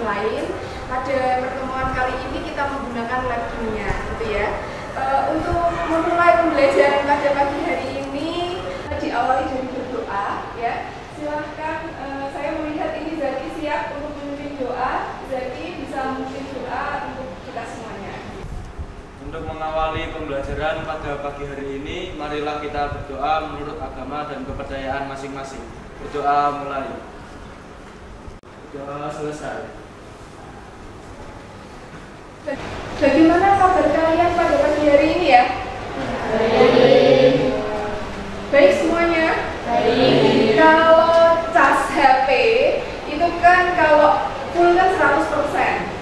lain. Pada pertemuan kali ini kita menggunakan lab kimia, gitu ya. Untuk memulai pembelajaran pada pagi hari ini diawali dari berdoa, ya. Silahkan, saya melihat ini Zaki siap untuk memimpin doa. Zaki bisa memimpin doa untuk kita semuanya. Untuk mengawali pembelajaran pada pagi hari ini, marilah kita berdoa menurut agama dan kepercayaan masing-masing. Berdoa mulai. Berdoa selesai. Bagaimana kabar kalian pada pagi hari ini ya? Baik. Baik semuanya? Baik. Kalau cas HP itu kan kalau full kan 100%.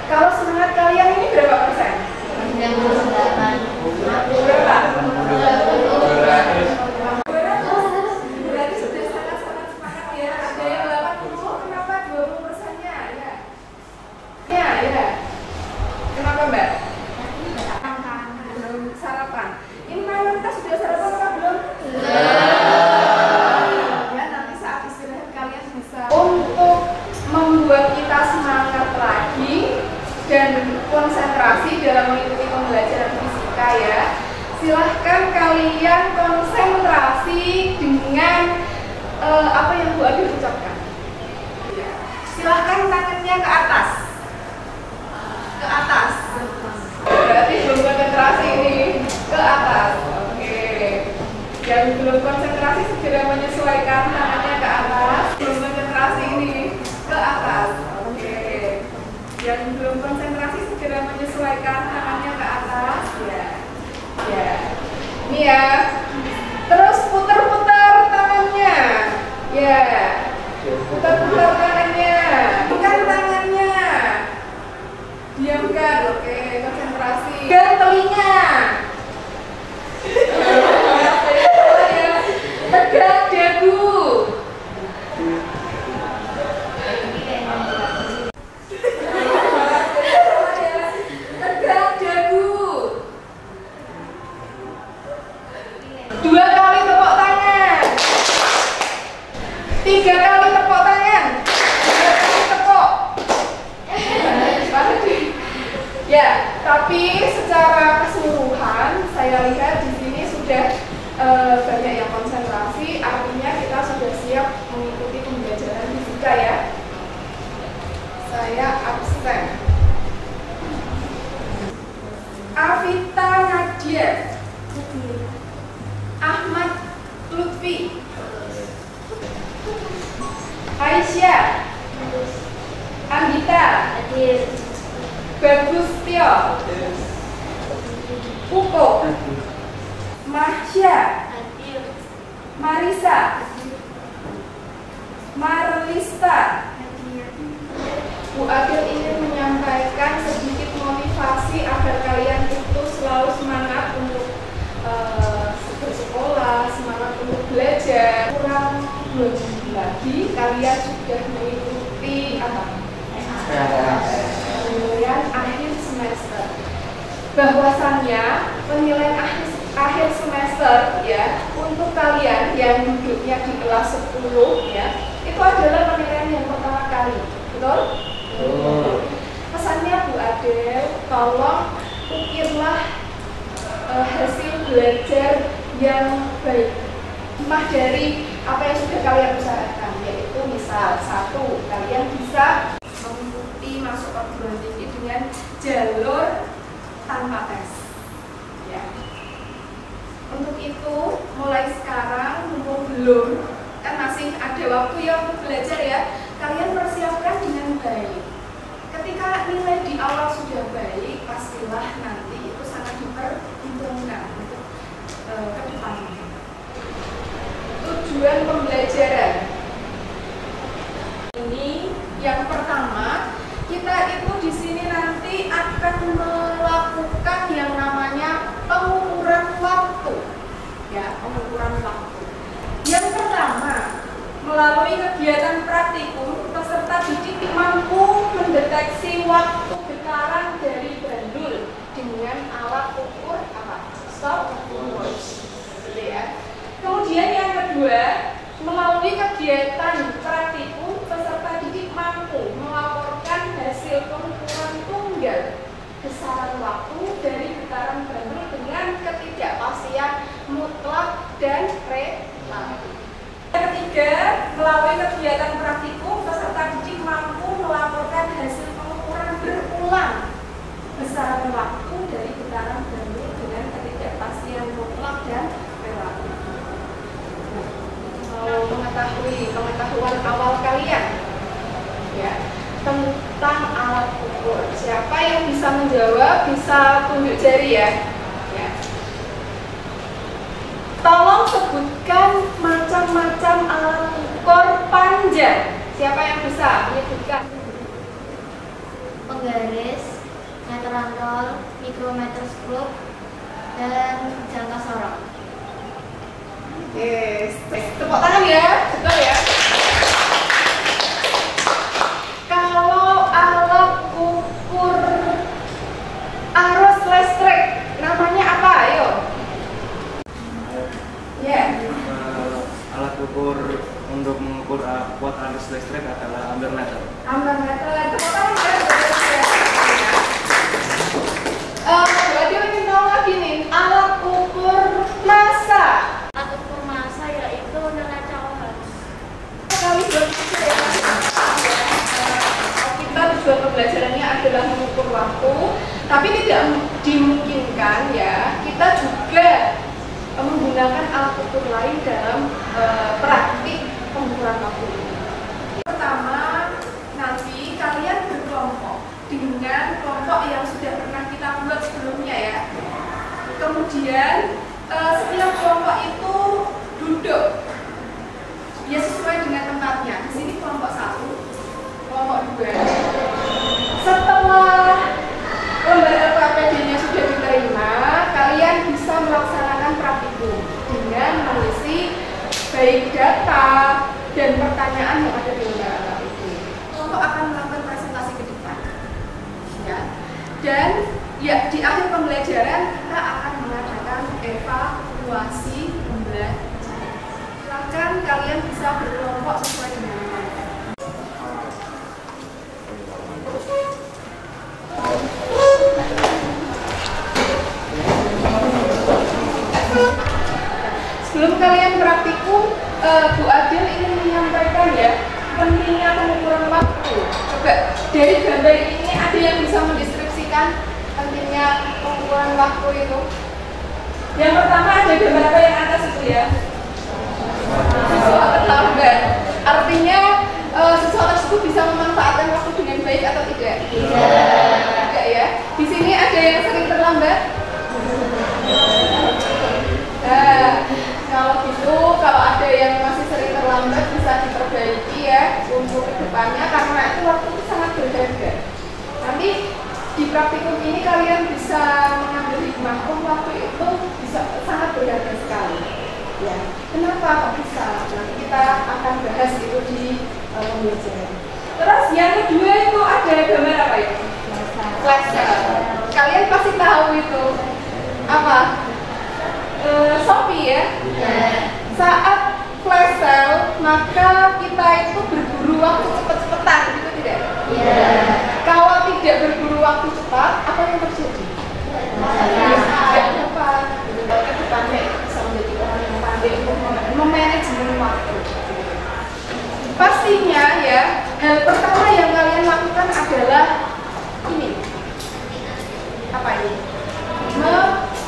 Kalau semangat kalian ini berapa persen? 98. Berapa? 200. Berarti sudah sangat-sangat semangat ya. Ada yang 80, kenapa 20%-nya? Ya. Ya. Kenapa Mbak? Belum sarapan. Ini mayoritas sudah sarapan apa belum? Ya, nanti saat istirahat kalian bisa. Untuk membuat kita semangat lagi dan konsentrasi dalam mengikuti pembelajaran fisika ya, silahkan kalian konsentrasi dengan apa yang Bu Adi ucapkan. Silahkan tangannya ke atas. Ke atas. Berarti belum konsentrasi ini. Ke atas. Oke. Yang belum konsentrasi segera menyesuaikan tangannya ke atas. Belum konsentrasi ini. Ke atas. Oke. Yang belum konsentrasi segera menyesuaikan tangannya ke atas. Ya. Ya. Ini ya. Terus putar-putar tangannya. Ya. Putar-putar tangannya. Bukan tangannya. Diamkan, oke, konsentrasi. Dan telinga. Tegak dagu. Tegak dagu. 2 kali tepuk tangan. 3 kali tepuk tangan. 2 kali tepuk. Ya, tapi secara keseluruhan saya lihat di sini sudah banyak yang konsentrasi, artinya kita sudah siap mengikuti pembelajaran fisika ya. Saya absen. Avita Nadia, Ahmad Lutfi, Aisyah, Anggita, Bagus Tio, Uko, Mahsya, Marisa, Marlista. Bu Adil ingin menyampaikan sedikit motivasi agar kalian itu selalu semangat untuk bersekolah, semangat untuk belajar. Kurang 2 minggu lagi kalian sudah mengikuti apa? Penilaian akhir semester. Bahwasannya penilaian akhir semester ya untuk kalian yang duduknya di kelas 10 ya, itu adalah penilaian yang pertama kali. Betul? Pesannya Bu Adel, tolong ukirlah hasil belajar yang baik. Hikmah dari apa yang sudah kalian usahakan, yaitu misal 1, kalian bisa masuk perguruan tinggi dengan jalur tanpa tes ya. Untuk itu mulai sekarang mumpung belum kan masih ada waktu ya untuk belajar ya, kalian persiapkan dengan baik. Ketika nilai di awal sudah baik, pastilah nanti itu sangat diperhitungkan untuk ke depannya. Tujuan pembelajaran ini yang pertama, kita itu di sini nanti akan melakukan yang namanya pengukuran waktu, ya, pengukuran waktu. Yang pertama, melalui kegiatan praktikum, peserta didik mampu mendeteksi waktu getaran dari bandul dengan alat ukur apa? Stopwatch, gitu ya. Kemudian yang kedua, melalui kegiatan praktikum, peserta didik mampu melakukan kegiatan praktikum, peserta didik mampu melaporkan hasil pengukuran berulang besaran waktu dari getaran gandum dengan ketidakpastian mutlak dan relatif. Mau mengetahui pengetahuan awal kalian ya tentang alat ukur. Siapa yang bisa menjawab bisa tunjuk jari ya. Tolong sebutkan macam-macam alat ukur panjang. Siapa yang bisa menyebutkan? Penggaris, meter antol, mikrometer skrup, dan jangka sorong. Yes, tepuk tangan ya, betul ya. Kalau alat ukur arus listrik, namanya apa? Ayo. Ya. Alat ukur untuk mengukur kuat arus listrik adalah ampermeter. Ampermeter, tepuk tangan ya. Berarti ingin tahu lagi nih, alat ukur massa. Alat ukur massa yaitu neraca Ohms. Kali buat kita tujuan pembelajarannya adalah mengukur waktu, tapi tidak dimungkinkan ya kita juga menggunakan alat ukur lain dalam praktik pengukuran waktu ini. Pertama, nanti kalian berkelompok dengan kelompok yang sudah pernah kita buat sebelumnya ya. Kemudian setiap kelompok itu duduk ya sesuai dengan tempatnya. Di sini kelompok 1, kelompok 2. Setelah lembar LKPD-nya sudah diterima, kalian bisa melaksanakan praktikum dengan mengisi baik data dan pertanyaan yang ada di lembar LKPD. Kelompok akan melakukan presentasi ke depan, ya. Dan ya di akhir pembelajaran kita akan mengadakan evaluasi pembelajaran. Silakan kalian bisa berkelompok sesuai dengan nama. Sebelum kalian praktikum, Bu Adil ingin menyampaikan ya pentingnya pengukuran waktu. Coba dari gambar ini ada yang bisa mendeskripsikan pentingnya pengukuran waktu itu? Yang pertama ada gambar apa yang atas itu ya? Siswa terlambat. Artinya siswa tersebut bisa memanfaatkan waktu dengan baik atau tidak? Tidak ya. Di sini ada yang sering terlambat? Nah, kalau gitu, kalau ada yang masih sering terlambat bisa diperbaiki ya untuk kedepannya karena itu waktu itu sangat berharga. Nanti di praktikum ini kalian bisa mengambil hikmah waktu itu bisa sangat berharga sekali. Ya, kenapa kok bisa? Nanti kita akan bahas itu di pembelajaran. Terus yang kedua itu ada gambar apa ya? Flash sale. Kalian pasti tahu itu apa? Shopee ya. Saat flash sale maka kita itu berburu waktu cepet-cepetan gitu tidak? Kalau tidak berburu waktu cepat apa yang terjadi? Tidak dapat. Ke depannya bisa menjadi orang yang pandai untuk memanajemen waktu. Pastinya ya hal pertama yang kalian lakukan adalah ini. Apa ini?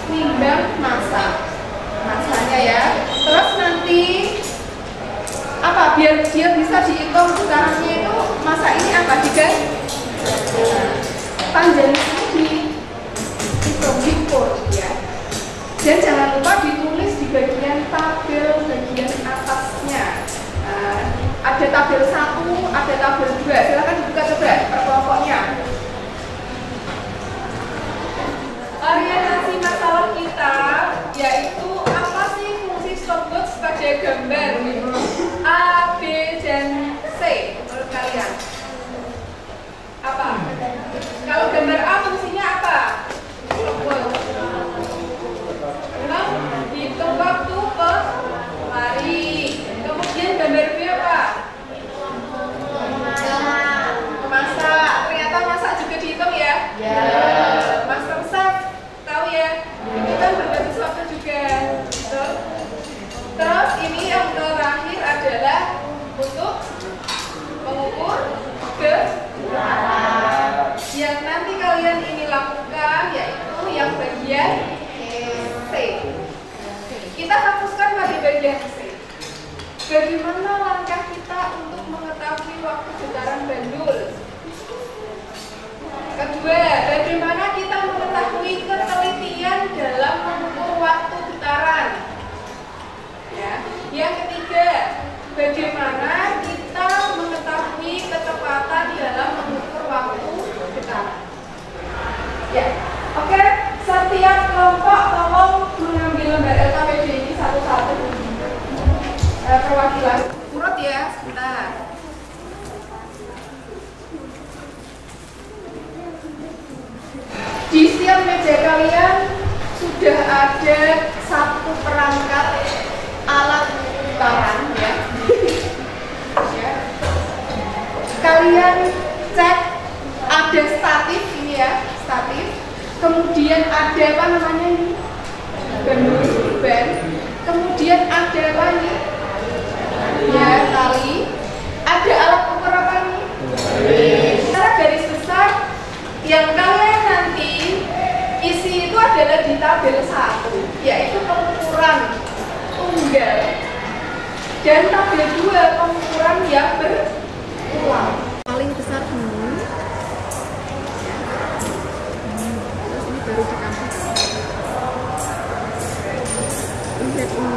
Menimbang masanya ya. Terus nanti apa biar dia bisa dihitung sekarangnya itu kalian sudah ada satu perangkat alat putaran ya. Ya. Kalian cek ada statif ini ya, statif. Kemudian ada apa namanya ini? Ban. Kemudian ada apa ini? Ya, tali. Ada alat ukur apa ini? Secara garis besar yang kalian nanti isi itu adalah di tabel 1, yaitu pengukuran tunggal, dan tabel 2 pengukuran yang berulang. Paling besar dulu, terus ini baru dikasih lihat ini.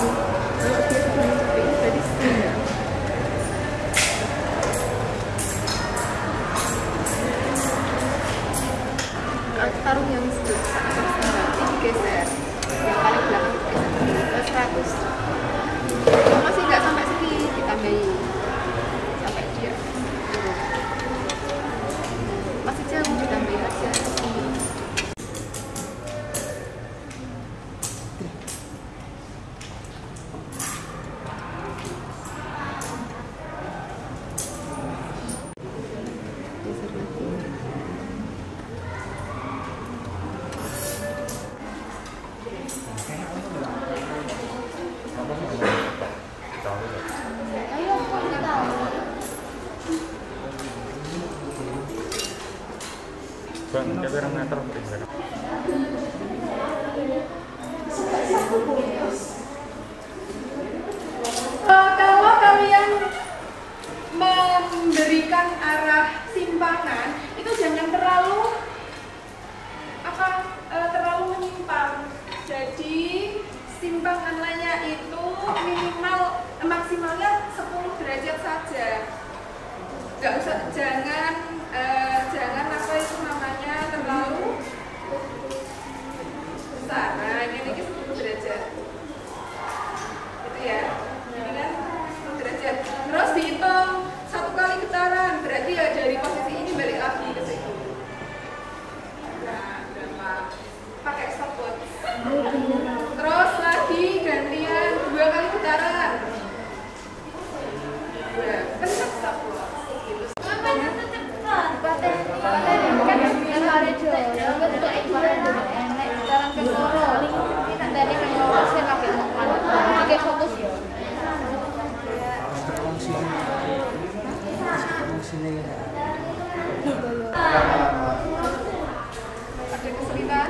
Kalau dia sudah mencapai ini berarti setengah. Taruh yang ini digeser, yang paling belakang digeser ke 100. Masih nggak sampai sini, ditambahin sampai dia masih jauh, ditambahin aja ke sini. Kalau kalian memberikan arah simpangan itu jangan terlalu terlalu menyimpang. Jadi simpangannya itu maksimalnya 10 derajat saja. Nggak usah, jangan apa itu namanya terlalu besar. Nah, ini 10 derajat. Itu ya. Ini kan 10 derajat. Terus dihitung 1 kali getaran. Berarti ya dari posisi ini balik lagi ke situ. Nah, berapa? Pakai stopwatch. Terus lagi gantian 2 kali getaran. 2. Pencet stopwatch. Ada kesulitan?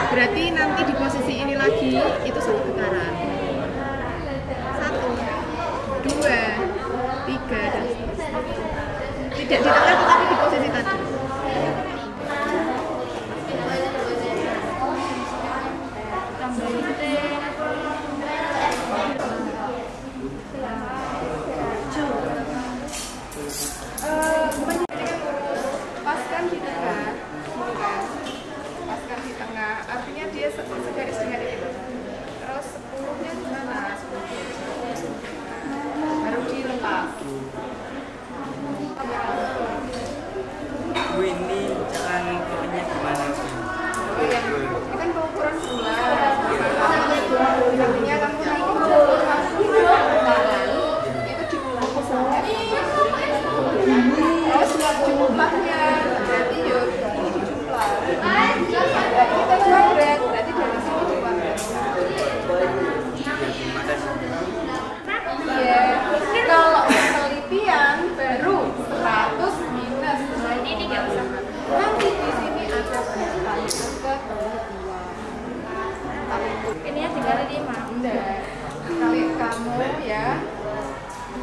Berarti nanti di posisi ini lagi itu 1 putaran. 1, 2, 3 dan seterusnya. Tidak di tengah tetapi di posisi tadi. Paskan di tengah. Paskan di tengah, artinya dia segaris dengan itu. Terus 10-nya di mana? 10 baru dilepas.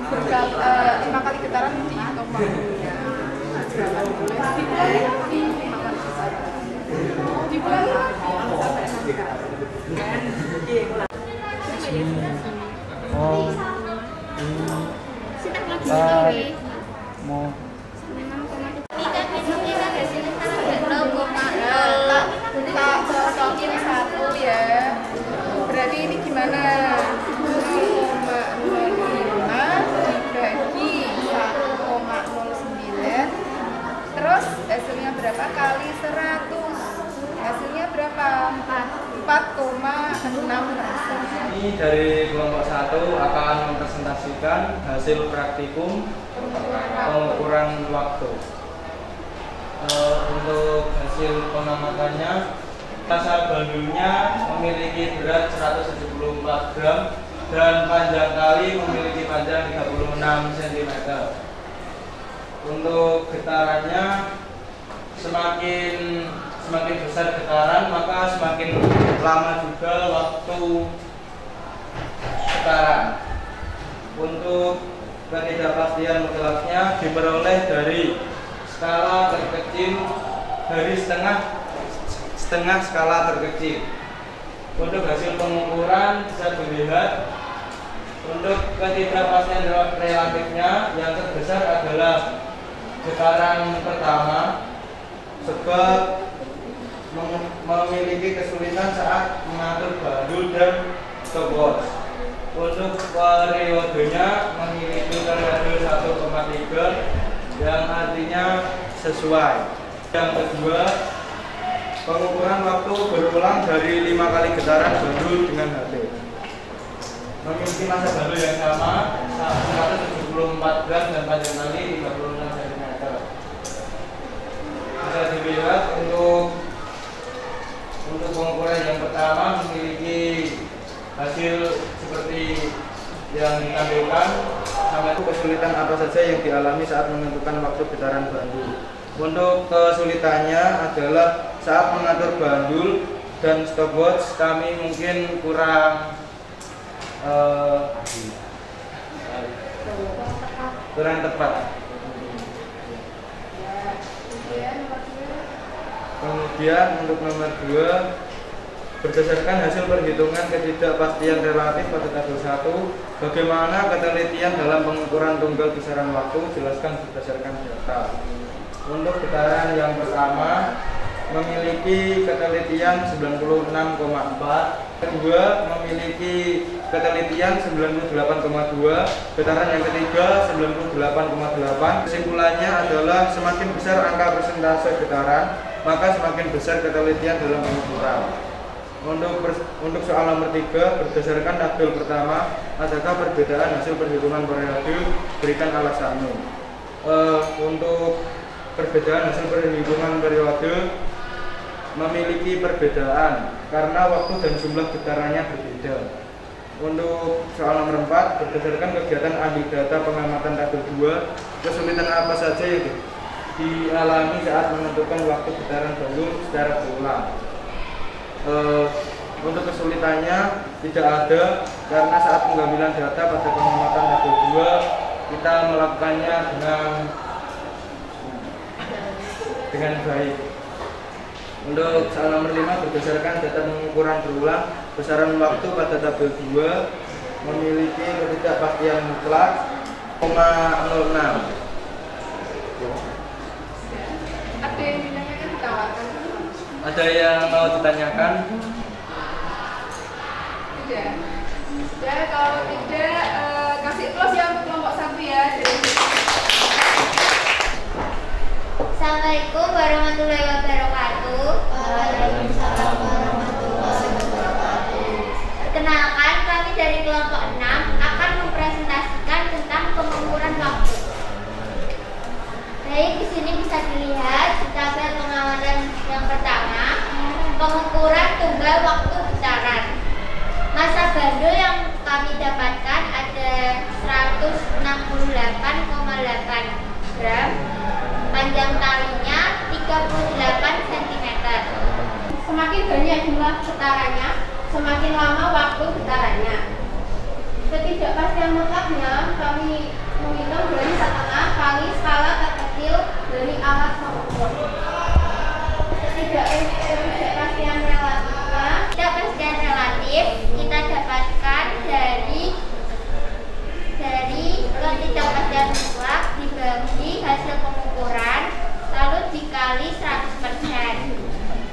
5 kali getaran dihitung waktunya. Berapa boleh dikulangi lagi 5 kali getaran. Dikulangi lagi sampai 6 kali. Mau tak cocokin satu ya. Berarti ini gimana? 0,05 dibagi 1,09. Terus hasilnya berapa kali 100? Hasilnya berapa? 4,6%. Ini dari kelompok 1 akan mempresentasikan hasil praktikum pengukuran waktu. Untuk hasil pengamatannya, kasar bandulnya memiliki berat 174 gram dan panjang tali memiliki panjang 36 cm. Untuk getarannya, semakin besar getaran maka semakin lama juga waktu getaran. Untuk ketidakpastian mutlaknya diperoleh dari skala terkecil dari setengah skala terkecil. Untuk hasil pengukuran bisa dilihat. Untuk ketidakpastian relatifnya yang terbesar adalah getaran pertama, sebab memiliki kesulitan saat mengatur bandul dan stopwatch. Untuk periodenya memiliki periode 1,3 yang artinya sesuai. Yang kedua, pengukuran waktu berulang dari 5 kali getaran bandul dengan HT. Memiliki massa bandul yang sama, 174 gram dan panjang tali 36 cm. Bisa dilihat untuk pengukuran yang pertama memiliki hasil seperti yang ditampilkan. Sama itu kesulitan apa saja yang dialami saat menentukan waktu getaran bandul. Untuk kesulitannya adalah saat mengatur bandul dan stopwatch kami mungkin kurang tepat. Kemudian untuk nomor 2, berdasarkan hasil perhitungan ketidakpastian relatif pada tabel 1, bagaimana ketelitian dalam pengukuran tunggal kisaran waktu, jelaskan berdasarkan data. Untuk getaran yang pertama memiliki ketelitian 96,4, kedua memiliki ketelitian 98,2, getaran yang ketiga 98,8. Kesimpulannya adalah semakin besar angka persentase getaran, maka semakin besar ketelitian dalam pengukuran. Untuk soal nomor 3, berdasarkan tabel pertama, adakah perbedaan hasil perhitungan periode? Berikan alasannya. Untuk perbedaan hasil perhitungan periode memiliki perbedaan karena waktu dan jumlah getarannya berbeda. Untuk soal nomor 4, berdasarkan kegiatan ambil data pengamatan tabel 2, kesulitan apa saja yang dialami saat menentukan waktu getaran bandul secara berulang. Untuk kesulitannya tidak ada karena saat pengambilan data pada pengamatan tabel 2 kita melakukannya dengan baik. Untuk soal nomor 5, berdasarkan data pengukuran berulang, besaran waktu pada tabel 2 memiliki ketidakpastian mutlak 0,06. Ada yang ditanyakan ditawarkan? Ada yang mau ditanyakan? Tidak. Ya, kalau tidak kasih plus ya untuk kelompok 1 ya. Assalamualaikum warahmatullahi wabarakatuh. Waalaikumsalam warahmatullahi wabarakatuh. Perkenalkan, kami dari kelompok 6 akan mempresentasikan tentang pengukuran waktu. Baik, di sini bisa dilihat di tabel pengamatan yang pertama, pengukuran tunggal waktu getaran. Massa bandul yang kami dapatkan ada 168,8 gram. Panjang talinya 38 cm. Semakin banyak jumlah getarannya, semakin lama waktu getarannya. Ketidakpastian mutlaknya, kami menghitung dari setengah kali skala terkecil dari alat pengukur. Ketidakpastian relatif kita dapatkan dari ketidakpastian mutlak dibagi hasil pengukuran lalu dikali 100%.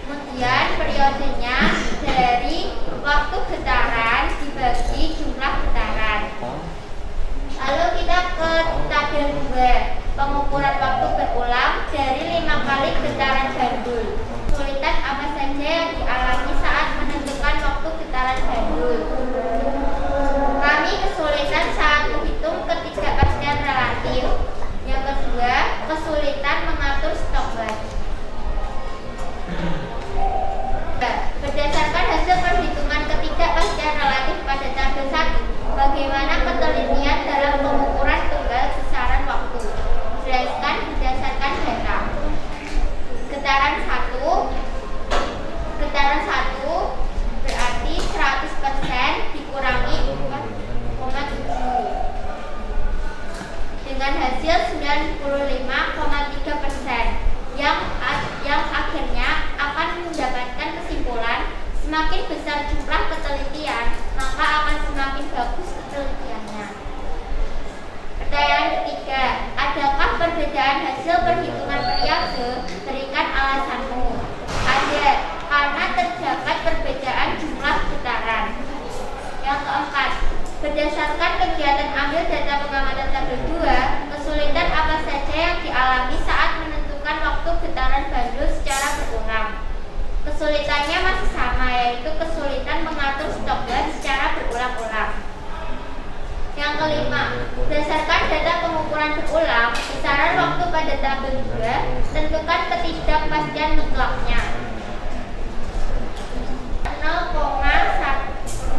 Kemudian periodenya dari waktu getaran dibagi jumlah getaran. Lalu kita ke tabel 2, pengukuran waktu berulang dari 5 kali getaran bandul. Kesulitan apa saja yang dialami saat menentukan waktu getaran bandul? Kami kesulitan saat menghitung ketidakpastian relatif. Yang kedua, kesulitan mengatur stopwatch. Berdasarkan hasil perhitungan ketidakpastian relatif pada tabel 1, bagaimana ketelitian dalam pengukuran tunggal besaran waktu? Jelaskan berdasarkan data. Getaran 1 berarti 100% dikurangi 4,7 dengan hasil 95,3%. Yang akhirnya akan mendapatkan kesimpulan semakin besar jumlah ketelitian maka akan semakin bagus ketelitiannya. Pertanyaan ketiga, adakah perbedaan hasil perhitungan periode? Berikan alasanmu. Ada, karena terdapat perbedaan jumlah getaran. Yang keempat, berdasarkan kegiatan ambil data pengamatan tabel 2, kesulitan apa saja yang dialami saat menentukan waktu getaran bandul secara berulang? Kesulitannya masih sama, yaitu kesulitan mengatur stopwatch secara berulang-ulang. Yang kelima, berdasarkan data pengukuran berulang, besaran waktu pada tabel 2, tentukan ketidakpastian mutlaknya. 0,19.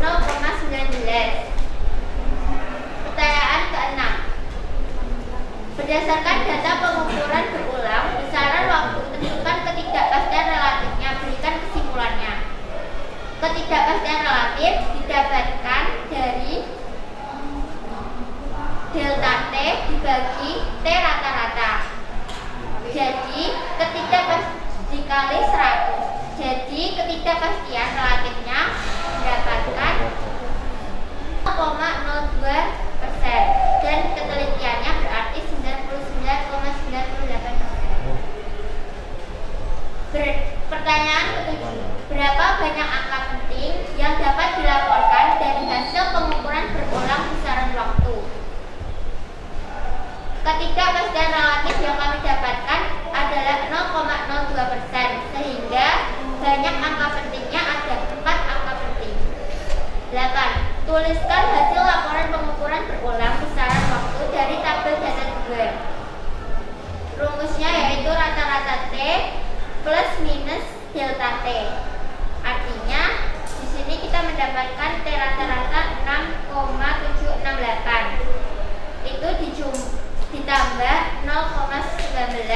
Pertanyaan ke-6. Berdasarkan data pengukuran berulang, besaran waktu tentukan ketidakpastian relatifnya. Berikan kesimpulannya. Ketidakpastian relatif didapatkan dari delta T dibagi T rata-rata. Jadi dikali 100. Jadi ketidakpastian relatifnya mendapatkan 0,02% dan ketelitiannya berarti 99,98%. Pertanyaan ke-7. Berapa banyak angka penting yang dapat dilaporkan dari hasil pengukuran berulang besaran waktu? Ketidakpastian relatif yang kami dapatkan adalah 0,02%, sehingga banyak angka pentingnya ada 4 angka penting. 8. Tuliskan hasil laporan pengukuran berulang besaran waktu dari tabel data 2. Rumusnya yaitu rata-rata T plus minus delta T. Artinya di sini kita mendapatkan T rata-rata 6,768. Itu ditambah 0,19.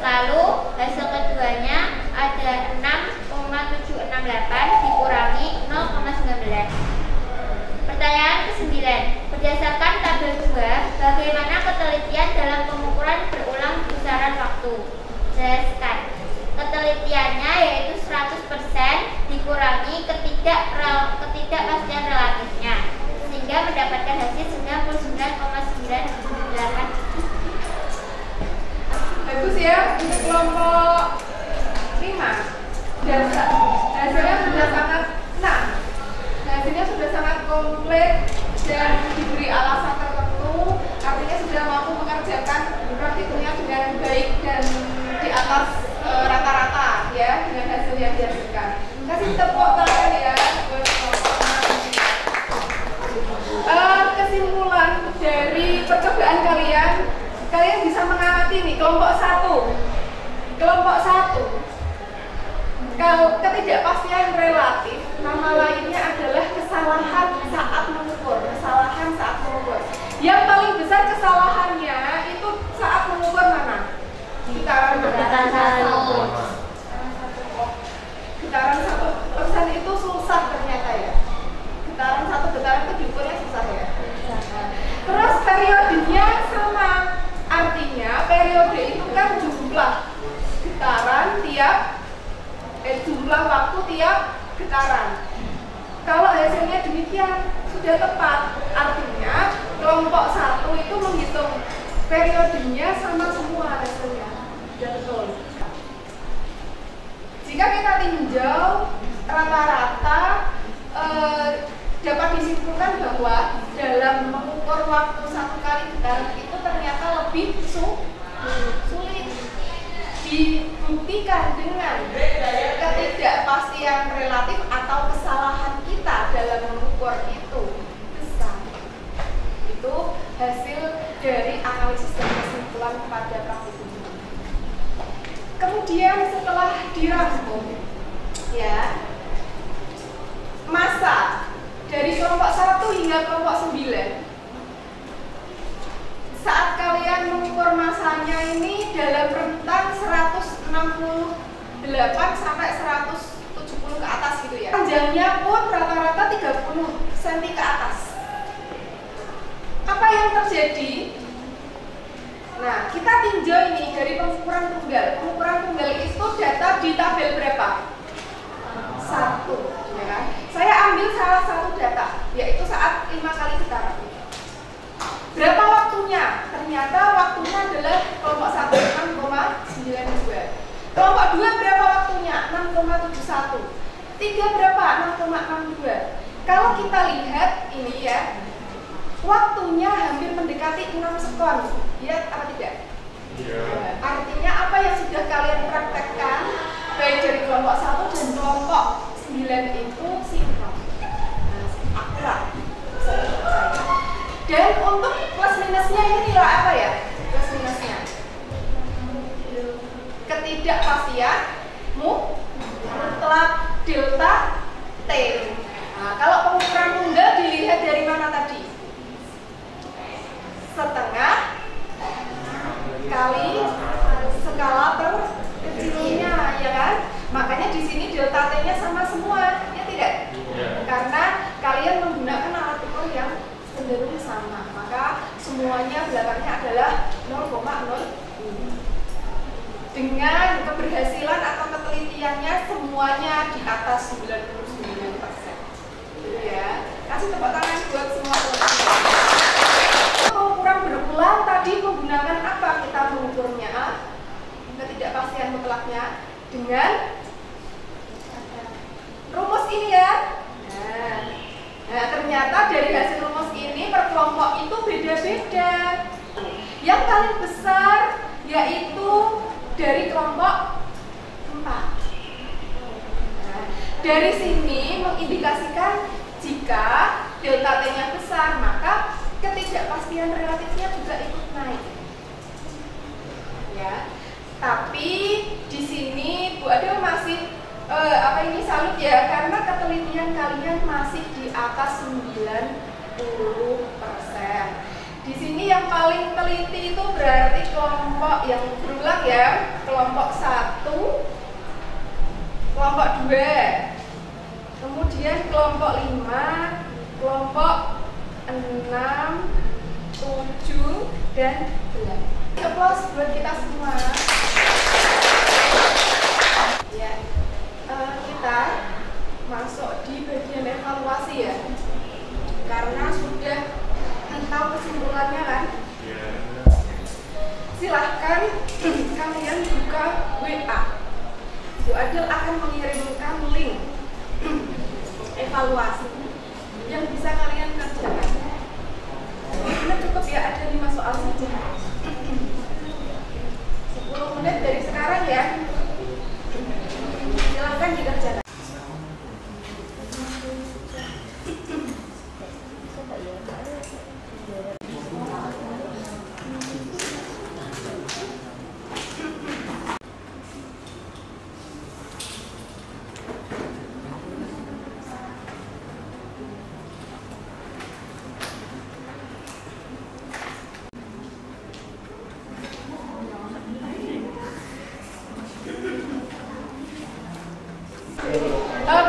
Lalu hasil keduanya ada 6,768 dikurangi 0,19. Pertanyaan ke-9. Berdasarkan tabel 2, bagaimana ketelitian dalam pengukuran berulang besaran waktu? Jelaskan. Ketelitiannya yaitu 100% dikurangi ketidakpastian relatifnya, sehingga mendapatkan hasil 99,98. Bagus ya, untuk kelompok 5 dan hasilnya sudah sangat hasilnya sudah sangat komplit dan diberi alasan tertentu, artinya sudah mampu mengerjakan praktikumnya dengan baik dan di atas rata-rata ya dengan hasil yang dihasilkan. Kasih tepuk tangan ya buat kelompok 6. Kesimpulan dari percobaan kalian bisa mengamati nih kelompok 1. Kelompok 1. Kalau ketidakpastian relatif, nama lainnya adalah kesalahan saat mengukur. Yang paling besar kesalahannya itu saat mengukur mana? Getaran 1%. Getaran 1% itu susah ternyata ya. Getaran 1 getaran itu diukurnya susah ya. Terus periodenya sama, artinya periode itu kan jumlah getaran jumlah waktu tiap getaran. Kalau hasilnya demikian sudah tepat, artinya kelompok 1 itu menghitung periodenya sama semua hasilnya, sudah betul. Jika kita tinjau rata-rata dapat disimpulkan bahwa dalam mengukur waktu 1 kali getaran itu ternyata lebih sulit. Dibuktikan dengan ketidakpastian relatif atau kesalahan kita dalam mengukur itu besar. Itu hasil dari analisis dan kesimpulan pada praktikum. Kemudian setelah dirangkum, ya, massa dari kelompok 1 hingga kelompok 9. Saat kalian mengukur massanya ini dalam rentang 168 sampai 170 ke atas gitu ya. Panjangnya pun rata-rata 30 cm ke atas. Apa yang terjadi? Nah, kita tinjau ini dari pengukuran tunggal. Pengukuran tunggal itu data di tabel berapa? 1, ya kan? Saya ambil salah satu data, yaitu saat 5 kali getaran. Berapa waktunya? Ternyata waktunya adalah kelompok 1 6,92. Kelompok 2 berapa waktunya? 6,71. 3 berapa? 6,62. Kalau kita lihat ini ya, waktunya hampir mendekati 6 sekon. Iya apa tidak? Iya. Artinya apa yang sudah kalian praktekkan baik dari kelompok 1 dan kelompok 9 itu sinkron. Akurat. Dan untuk plus minusnya ini nilai apa ya? Plus minusnya ketidakpastian mutlak delta T. Nah, kalau pengukuran tunggal dilihat dari mana tadi? Setengah kali skala terkecilnya, ya kan? Makanya di sini delta T-nya sama semua, ya tidak? Karena kalian menggunakan alat ukur yang cenderung sama, maka semuanya belakangnya adalah 0,0. Dengan keberhasilan atau ketelitiannya semuanya di atas 99%. Gitu ya. Kasih tepuk tangan buat semua teman-teman. Pengukuran berulang tadi menggunakan apa kita mengukurnya? Ketidakpastian mutlaknya dengan rumus ini ya. Nah, ternyata dari hasil rumus ini per kelompok itu beda-beda. Yang paling besar yaitu dari kelompok 4. Nah, dari sini mengindikasikan jika delta T-nya besar, maka ketidakpastian relatifnya juga ikut naik. Ya. Tapi di sini Bu Adel masih salut ya, karena ketelitian kalian masih di atas 90%. Di sini yang paling teliti itu berarti kelompok yang berulang ya, kelompok 1, kelompok 2, kemudian kelompok 5, kelompok 6, 7, dan 8. Aplaus buat kita semua. Ya, kita masuk di bagian evaluasi ya, karena sudah tahu kesimpulannya kan. Silahkan kalian buka WA. Bu Adel akan mengirimkan link evaluasi yang bisa kalian kerjakan. Ini cukup ya, ada 5 soal saja. 10 menit dari sekarang ya. Silahkan dikerjakan.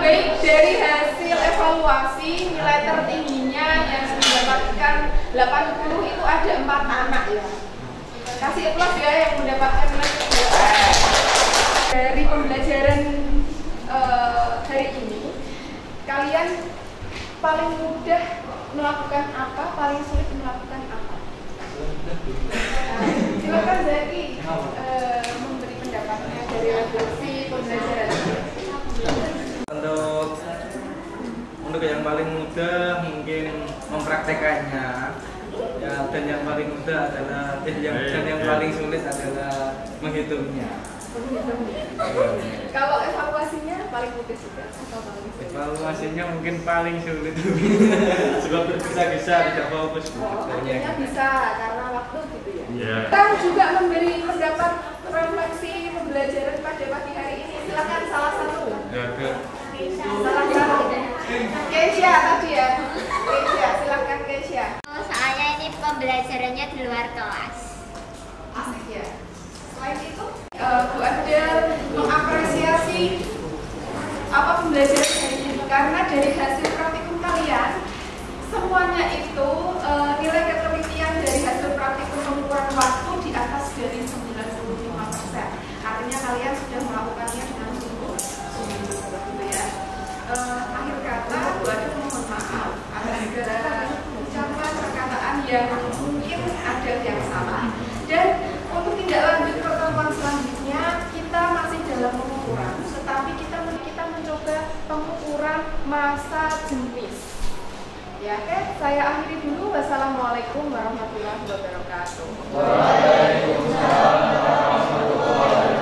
Baik, dari hasil evaluasi nilai tertingginya yang didapatkan mendapatkan 80 itu ada 4 anak ya. Kasih applause ya yang mendapatkan nilai terbaik. Dari pembelajaran hari ini, kalian paling mudah melakukan apa, paling sulit melakukan apa? Silakan Zaki memberi pendapatnya dari refleksi pembelajaran. Untuk yang paling mudah mungkin mempraktekannya ya, dan yang paling mudah adalah yang paling sulit adalah menghitungnya. Kalau evaluasinya paling mudah juga atau paling sulit? Evaluasinya mungkin paling sulit sebab tergesa-gesa tidak fokus. Akhirnya bisa karena waktu gitu ya. Yeah. Kita juga memberi pendapat refleksi pembelajaran pada pagi hari ini. Silakan salah satu. Salah satu. Keisha tadi ya. Keisha, silakan Keisha. Soalnya ini pembelajarannya di luar kelas. Asik ya. Selain itu, Bu Adel mengapresiasi apa pembelajaran hari ini karena dari hasil praktikum kalian semuanya itu nilai ketelitian dari hasil praktikum pengukuran waktu di atas dari 95%. Artinya kalian sudah melakukannya dengan sungguh-sungguh gitu ya. Akhir kata, Bu Adel mohon maaf atas segala ucapan perkataan yang mungkin ada yang salah. Dan untuk tindak lanjut pertemuan selanjutnya kita masih dalam pengukuran, tetapi kita mencoba pengukuran massa jenis. Ya, oke, saya akhiri dulu. Wassalamualaikum warahmatullahi wabarakatuh. Waalaikumsalam warahmatullahi wabarakatuh.